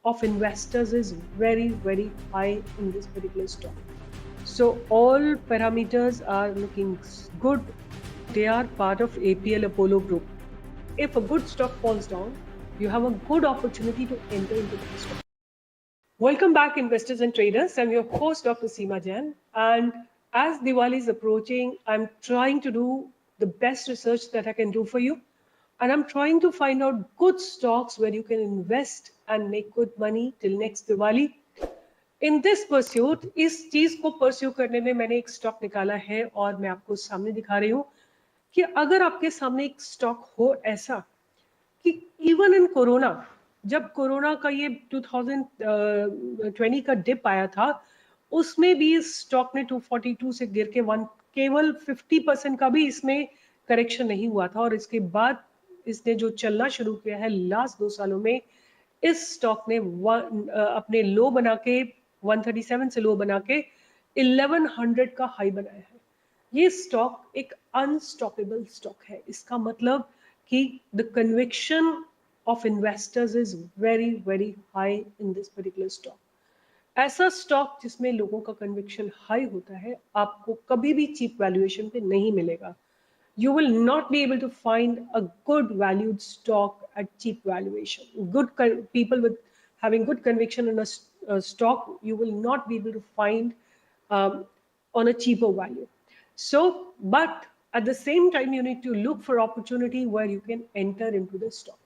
of investors is very, very high in this particular stock. So all parameters are looking good. They are part of APL Apollo Group. If a good stock falls down, you have a good opportunity to enter into the stock. Welcome back, investors and traders. I'm your host, Dr. Seema Jain. And as Diwali is approaching, I'm trying to do the best research that I can do for you. And I'm trying to find out good stocks where you can invest and make good money till next Diwali. In this pursuit, इस चीज को pursue करने में मैंने एक stock निकाला है और मैं आपको सामने दिखा रही हूँ कि अगर आपके सामने एक स्टॉक हो ऐसा कि इवन इन कोरोना, जब कोरोना का ये 2020 का डिप आया था, उसमें भी इस स्टॉक ने 242 से गिर के केवल 50% का भी इसमें करेक्शन नहीं हुआ था और इसके बाद इसने जो चलना शुरू किया है लास्ट 2 सालों में, इस स्टॉक ने अपने लो बना के 137 से लो बना के 1100 का हाई बनाया है. ये स्टॉक एक अनस्टॉपेबल स्टॉक है. इसका मतलब कि the conviction of investors is very very high in this particular stock. ऐसा स्टॉक जिसमें लोगों का कन्विक्शन हाई होता है, आपको कभी भी चीप वैल्यूएशन पे नहीं मिलेगा. You will not be able to find a good valued stock at cheap valuation. Good people with having good conviction in a stock, you will not be able to find on a cheaper value. So, but at the same time, you need to look for opportunity where you can enter into the stock.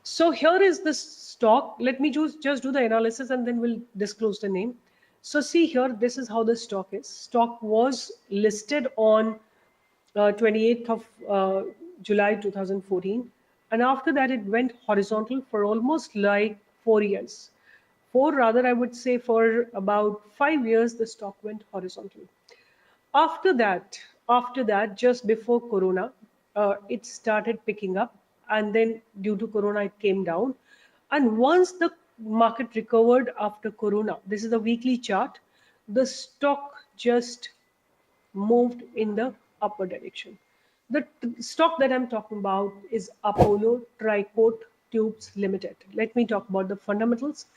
So here is the stock. Let me just do the analysis and then we'll disclose the name. So see here, this is how the stock is. Stock was listed on 28th of July 2014, and after that it went horizontal for almost like 4 years. Rather I would say for about 5 years the stock went horizontal. After that, just before Corona, it started picking up, and then due to Corona it came down. And once the market recovered after Corona, this is the weekly chart, the stock just moved in the upper direction. The stock that I'm talking about is Apollo Tricoat Tubes Limited. Let me talk about the fundamentals.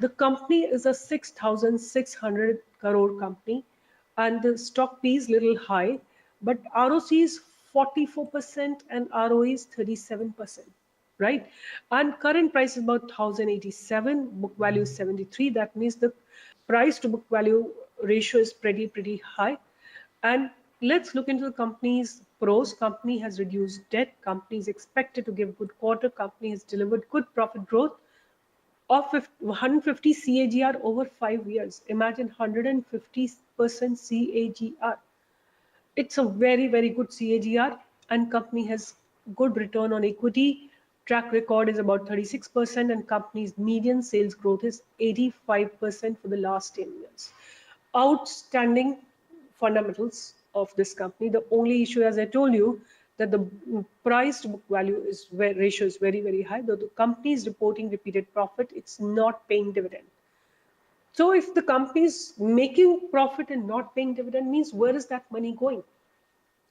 The company is a 6,600 crore company, and the stock P is little high, but ROC is 44% and ROE is 37%, right? And current price is about 1,087, book value is 73. That means the price to book value ratio is pretty high. And let's look into the company's pros. Company has reduced debt. Company is expected to give good quarter. Company has delivered good profit growth of 150 CAGR over 5 years. Imagine 150% CAGR. It's a very, very good CAGR, and company has good return on equity. Track record is about 36%, and company's median sales growth is 85% for the last 10 years. Outstanding fundamentals of this company. The only issue, as I told you, that the price to book value is ratio is very, very high. Though the company is reporting repeated profit, it's not paying dividend. So if the company is making profit and not paying dividend, means where is that money going?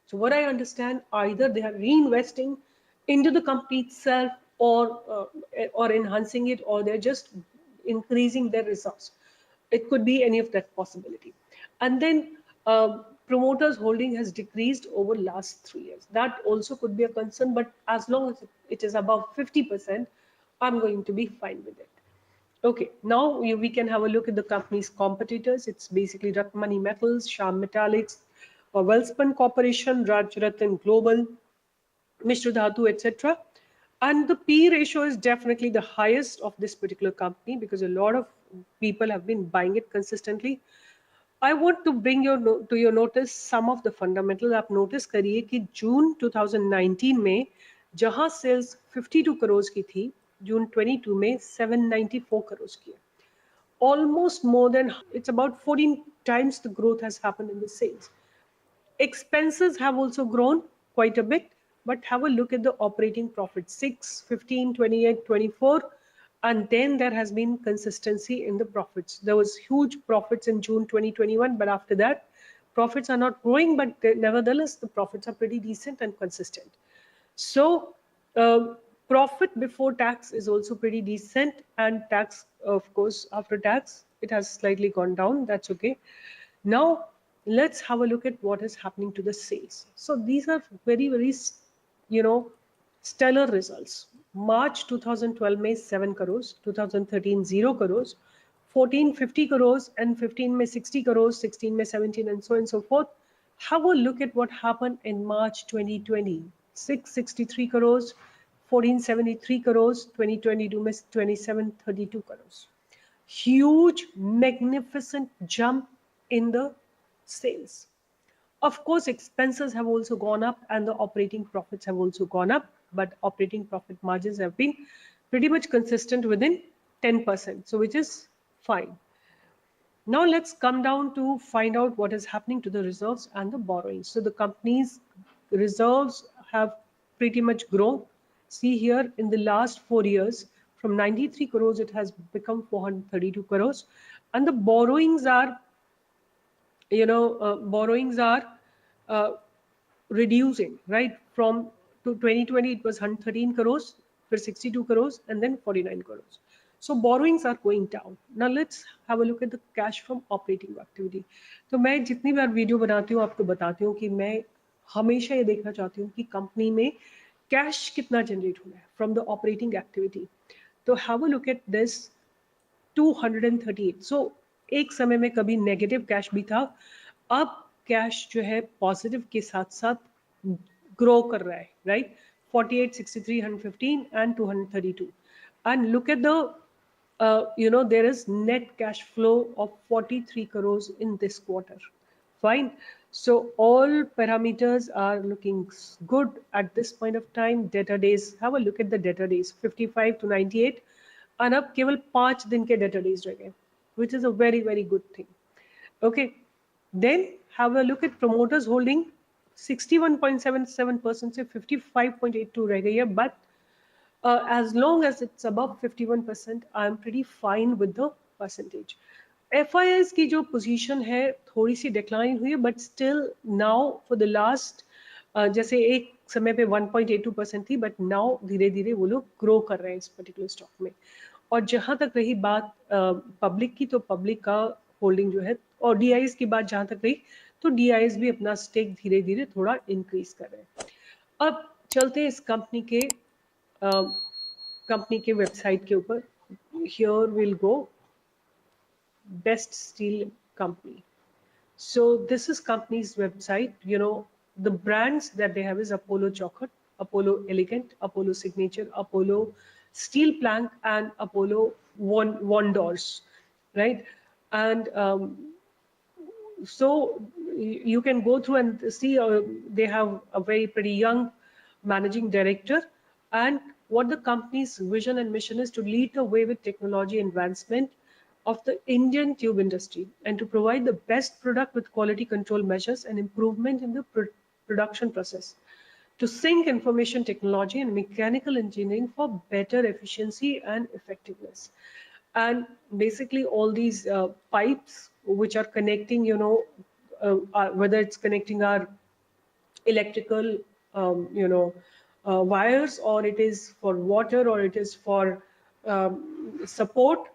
So what I understand, either they are reinvesting into the company itself, or enhancing it, or they're just increasing their reserves. It could be any of that possibility. And then promoters holding has decreased over last 3 years. That also could be a concern, but as long as it is above 50%, I'm going to be fine with it. Okay, now we can have a look at the company's competitors. It's basically Ratnamani Metals, Shyam Metallics, Welspun Corporation, Rajratan Global, Mishra Dhatu, etc. And the P ratio is definitely the highest of this particular company because a lot of people have been buying it consistently. I want to bring to your notice some of the fundamentals. आप notice करिए कि June 2019 में जहां sales 52 crores की थी, June 22 में 794 crores की है. Almost more than, it's about 14 times the growth has happened in the sales. Expenses have also grown quite a bit, but have a look at the operating profit, 6, 15, 28, 24. And then there has been consistency in the profits. There was huge profits in June 2021, but after that, profits are not growing, but nevertheless, the profits are pretty decent and consistent. So profit before tax is also pretty decent, and tax of course, after tax, it has slightly gone down. That's okay. Now, let's have a look at what is happening to the sales. So these are very, very, stellar results. March 2012 में 7 crores, 2013 0 crores, 14 50 crores, and 15 में 60 crores, 16 में 17, and so on and so forth. Have a look at what happened in March 2020. 663 crores, 1473 crores, 2022 में 2732 crores. Huge, magnificent jump in the sales. Of course, expenses have also gone up and the operating profits have also gone up, but operating profit margins have been pretty much consistent within 10%, so which is fine. Now let's come down to find out what is happening to the reserves and the borrowings. So the company's reserves have pretty much grown. See here, in the last 4 years, from 93 crores, it has become 432 crores. And the borrowings are, uh, reducing, right? From to 2020, it was 113 crores, for 62 crores, and then 49 crores. So borrowings are going down. Now let's have a look at the cash from operating activity. तो मैं जितनी बार video बनाती हूँ आपको बताती हूँ कि मैं हमेशा ये देखना चाहती हूँ कि कंपनी में कैश कितना जनरेट हो रहा है फ्रॉम द ऑपरेटिंग एक्टिविटी. तो have a look at this 238. सो एक समय में कभी नेगेटिव कैश भी था, अब कैश जो है पॉजिटिव के साथ साथ ग्रो कर रहा है, right? 48, 63, 115 and 232. And look at the there is net cash flow of 43 crores in this quarter. Fine. So all parameters are looking good at this point of time. Debtor days, have a look at the debtor days, 55 to 98. And अब केवल 5 दिन के debtor days रह गए, which is a very, very good thing. Okay. Then have a look at promoters holding. 61.77% से 55.82 रह गई है, but as long as it's above 51%, I'm pretty fine with the percentage. FIS की जो पोजीशन है थोड़ी सी डिक्लाइन हुई है, but still now for the last, जैसे एक समय पे 1.82% थी, बट नाउ धीरे धीरे वो लोग ग्रो कर रहे हैं इस पर्टिकुलर स्टॉक में. और जहां तक रही बात पब्लिक की, तो पब्लिक का होल्डिंग जो है, और DIs की बात जहां तक रही, तो DIs भी अपना स्टेक धीरे धीरे थोड़ा इंक्रीज कर रहे हैं. अब चलते हैं इस कंपनी के वेबसाइट के ऊपर. Here will go best steel company. So this is company's website. The brands that they have is Apollo Chocolate, Apollo Elegant, Apollo Signature, Apollo Steel Plank, and Apollo Wondors, right? And so you can go through and see they have a very pretty young managing director, and what the company's vision and mission is to lead the way with technology advancement of the Indian tube industry and to provide the best product with quality control measures and improvement in the production process, to sync information technology and mechanical engineering for better efficiency and effectiveness. And basically all these pipes which are connecting, whether it's connecting our electrical wires, or it is for water, or it is for support,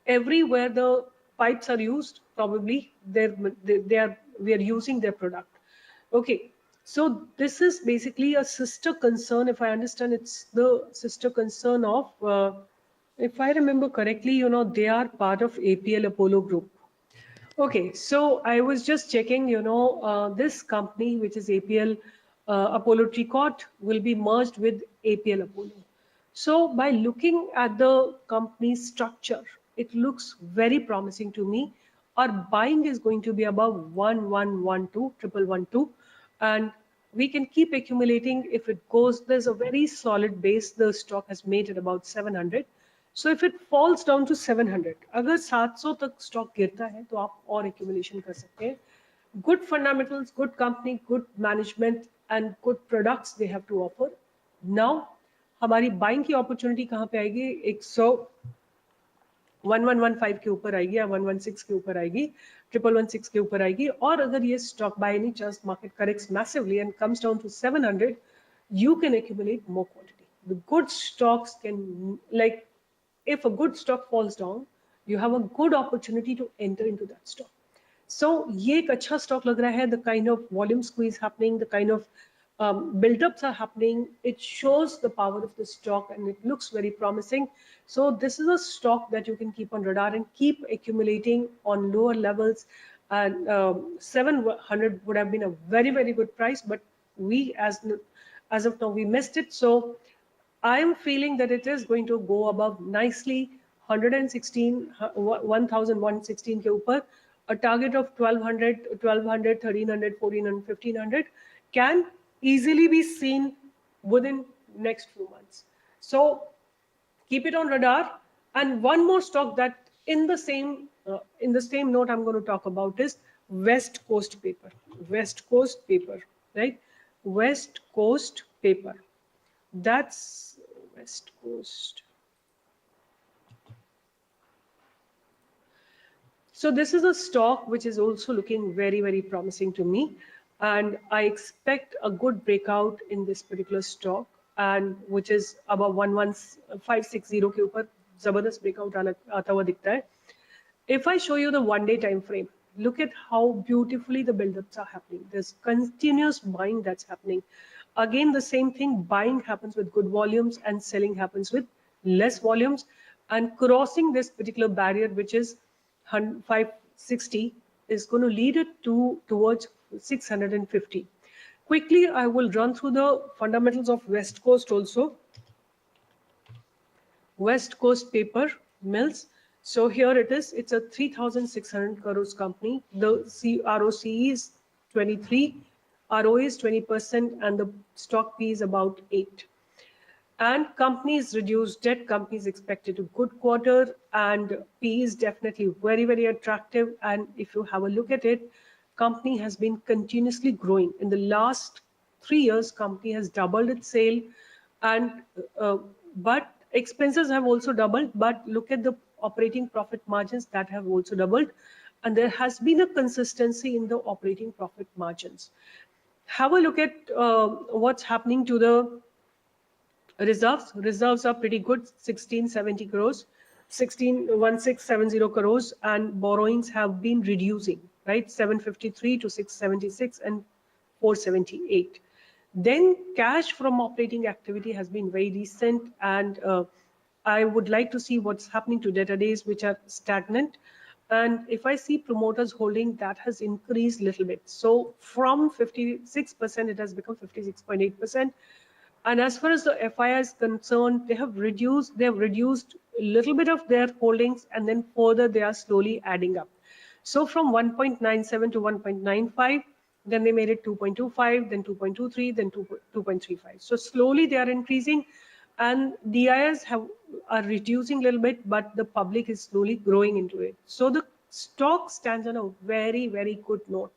everywhere the pipes are used, probably we are using their product. Okay, so this is basically a sister concern, if I understand. It's the sister concern of if I remember correctly, they are part of APL Apollo Group. Okay, so I was just checking, this company, which is APL Apollo Tricot, will be merged with APL Apollo. So by looking at the company's structure, it looks very promising to me. Our buying is going to be above 1112, 1112, and we can keep accumulating. If it goes, there's a very solid base the stock has made at about 700. So if it falls down to 700, अगर 700 तक stock गिरता है तो आप और accumulation कर सकते हैं. Good fundamentals, good company, good management, and good products they have to offer. Now हमारी buying की opportunity कहाँ पे आएगी? 1115 के ऊपर आएगी, या 116 के ऊपर आएगी, 1116 के ऊपर आएगी. और अगर ये stock by any chance market corrects massively and comes down to 700, you can accumulate more quantity. The good stocks can, like if a good stock falls down, you have a good opportunity to enter into that stock. So ये एक अच्छा stock लग रहा है. The kind of volume squeeze happening, the kind of build-ups are happening. It shows the power of the stock and it looks very promising. So this is a stock that you can keep on radar and keep accumulating on lower levels. And 700 would have been a very, very good price, but we as of now we missed it. So I am feeling that it is going to go above nicely 116, 1116 के ऊपर. A target of 1200, 1200, 1300, 1400, 1500 can easily be seen within next few months. So keep it on radar. And one more stock that in the same note I'm going to talk about is West Coast paper. West Coast paper, right? West Coast paper. That's West Coast. So this is a stock which is also looking very, very promising to me. And I expect a good breakout in this particular stock, and which is above 11560 के ऊपर जबरदस्त breakout आता हुआ दिखता है. If I show you the 1 day time frame, look at how beautifully the build-ups are happening. There's continuous buying that's happening. Again, the same thing, buying happens with good volumes and selling happens with less volumes. And crossing this particular barrier, which is 560, is going to lead it towards 650. Quickly, I will run through the fundamentals of West Coast also. West Coast Paper Mills. So here it is. It's a 3,600 crores company. The ROCE is 23, ROA is 20%, and the stock P is about 8. And companies reduced debt, companies expected a good quarter, and P is definitely very, very attractive. And if you have a look at it, company has been continuously growing. In the last 3 years, company has doubled its sale, and but expenses have also doubled. But look at the operating profit margins that have also doubled, and there has been a consistency in the operating profit margins. Have a look at what's happening to the reserves. Reserves are pretty good, 1670 crores, 1670 crores, and borrowings have been reducing, right? 753 to 676 and 478. Then cash from operating activity has been very decent, and I would like to see what's happening to debtor days, which are stagnant. And if I see promoters holding, that has increased a little bit. So from 56%, it has become 56.8%. And as far as the FII is concerned, they have reduced a little bit of their holdings, and then further they are slowly adding up. So from 1.97 to 1.95, then they made it 2.25, then 2.23, then 2.35. So slowly they are increasing, and DIs are reducing a little bit, but the public is slowly growing into it. So the stock stands on a very, very good note.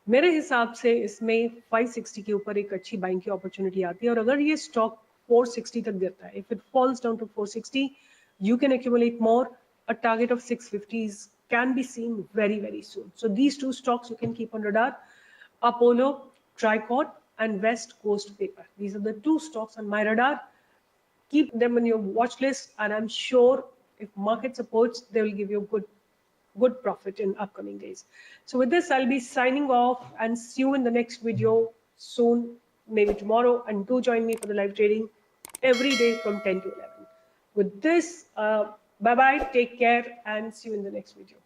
मेरे हिसाब से इसमें 560 के ऊपर एक अच्छी buying की opportunity आती है, और अगर ये स्टॉक 460 तक गिरता है, if it falls down to 460, you can accumulate more. A target of 650s can be seen very, very soon. So these two stocks you can keep on radar: Apollo, Tricot, and West Coast Paper. These are the two stocks on my radar. Keep them on your watch list, and I'm sure if market supports, they will give you good profit in upcoming days. So with this, I'll be signing off and see you in the next video soon, maybe tomorrow. And do join me for the live trading every day from 10 to 11. With this, bye-bye, take care, and see you in the next video.